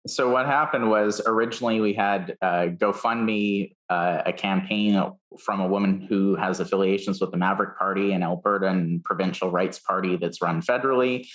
So what happened was originally we had GoFundMe, a campaign from a woman who has affiliations with the Maverick Party in Alberta and Provincial Rights Party that's run federally.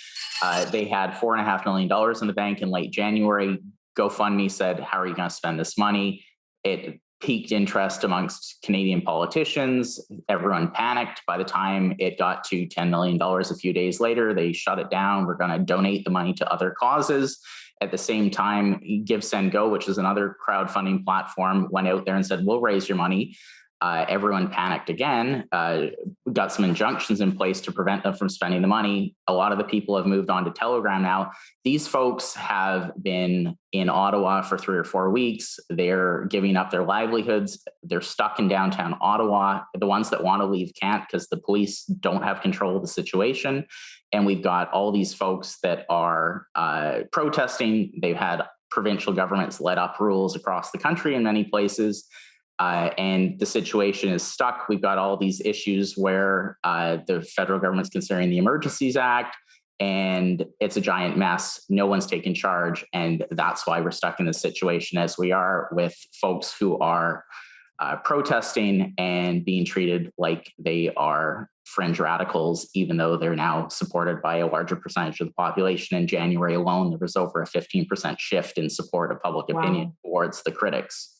They had $4.5 million in the bank in late January. GoFundMe said, how are you going to spend this money? It piqued interest amongst Canadian politicians. Everyone panicked. By the time it got to $10 million a few days later, they shut it down. We're going to donate the money to other causes. At the same time, Give, Send, Go, which is another crowdfunding platform, went out there and said, we'll raise your money. Everyone panicked again, got some injunctions in place to prevent them from spending the money. A lot of the people have moved on to Telegram now. These folks have been in Ottawa for 3 or 4 weeks. They're giving up their livelihoods. They're stuck in downtown Ottawa. The ones that want to leave can't because the police don't have control of the situation. And we've got all these folks that are protesting. They've had provincial governments let up rules across the country in many places. And the situation is stuck. We've got all these issues where the federal government's considering the Emergencies Act, and it's a giant mess. No one's taken charge. And that's why we're stuck in this situation as we are, with folks who are protesting and being treated like they are fringe radicals, even though they're now supported by a larger percentage of the population. In January alone, there was over a 15% shift in support of public opinion towards the critics.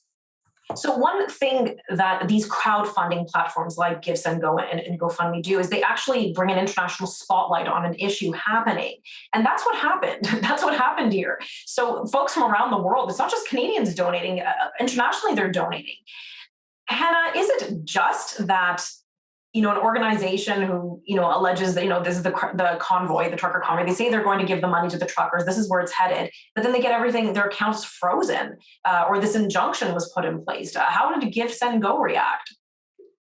So one thing that these crowdfunding platforms like Give, Send, Go and GoFundMe do is they actually bring an international spotlight on an issue happening. And that's what happened. That's what happened here. So folks from around the world, it's not just Canadians donating, internationally they're donating. Hannah, is it just that, an organization who, alleges that, this is the convoy, the trucker convoy, they say they're going to give the money to the truckers, this is where it's headed, but then they get everything, their accounts frozen, or this injunction was put in place. How did Give, Send, Go react?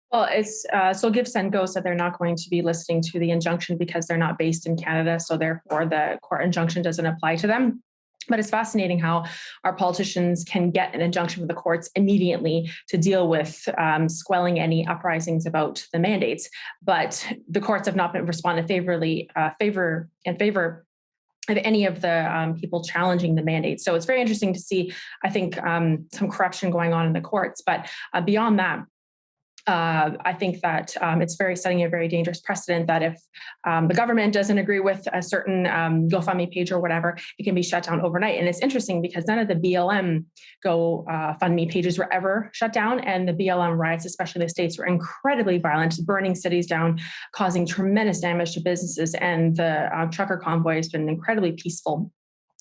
Well, it's so Give, Send, Go said they're not going to be listening to the injunction because they're not based in Canada, so therefore the court injunction doesn't apply to them. But it's fascinating how our politicians can get an injunction from the courts immediately to deal with squelling any uprisings about the mandates. But the courts have not been responded favorably, in favor of any of the people challenging the mandate. So it's very interesting to see, I think, some corruption going on in the courts. But beyond that, I think that it's setting a very dangerous precedent that if the government doesn't agree with a certain GoFundMe page or whatever, it can be shut down overnight. And it's interesting because none of the BLM GoFundMe pages were ever shut down. And the BLM riots, especially in the States, were incredibly violent, burning cities down, causing tremendous damage to businesses. And the trucker convoy has been incredibly peaceful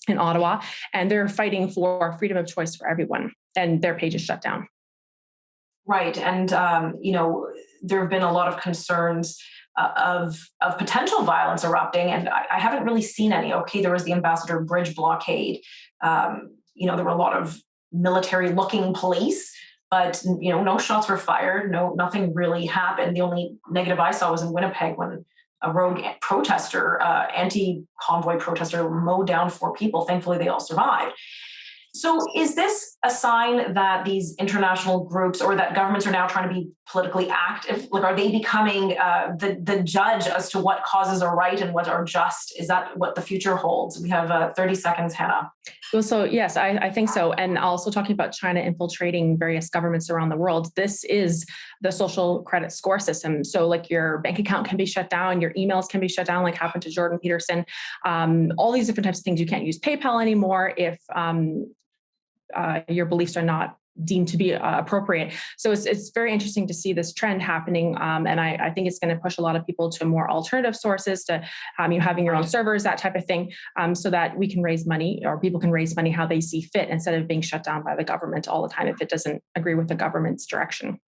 in Ottawa. And they're fighting for freedom of choice for everyone. And their page is shut down. Right. And, there have been a lot of concerns of potential violence erupting, and I haven't really seen any. Okay, there was the Ambassador Bridge blockade. There were a lot of military-looking police, but, no shots were fired. Nothing really happened. The only negative I saw was in Winnipeg when a rogue protester, anti-convoy protester, mowed down 4 people. Thankfully, they all survived. So is this a sign that these international groups or that governments are now trying to be politically active? Like, are they becoming the judge as to what causes are right and what are just? Is that what the future holds? We have 30 seconds, Hannah. Well, so yes, I think so. And also talking about China infiltrating various governments around the world, this is the social credit score system. So like your bank account can be shut down, your emails can be shut down, like happened to Jordan Peterson. All these different types of things. You can't use PayPal anymore if your beliefs are not deemed to be appropriate. So it's very interesting to see this trend happening. And I think it's going to push a lot of people to more alternative sources, to having your own servers, that type of thing, so that we can raise money, or people can raise money how they see fit, instead of being shut down by the government all the time if it doesn't agree with the government's direction.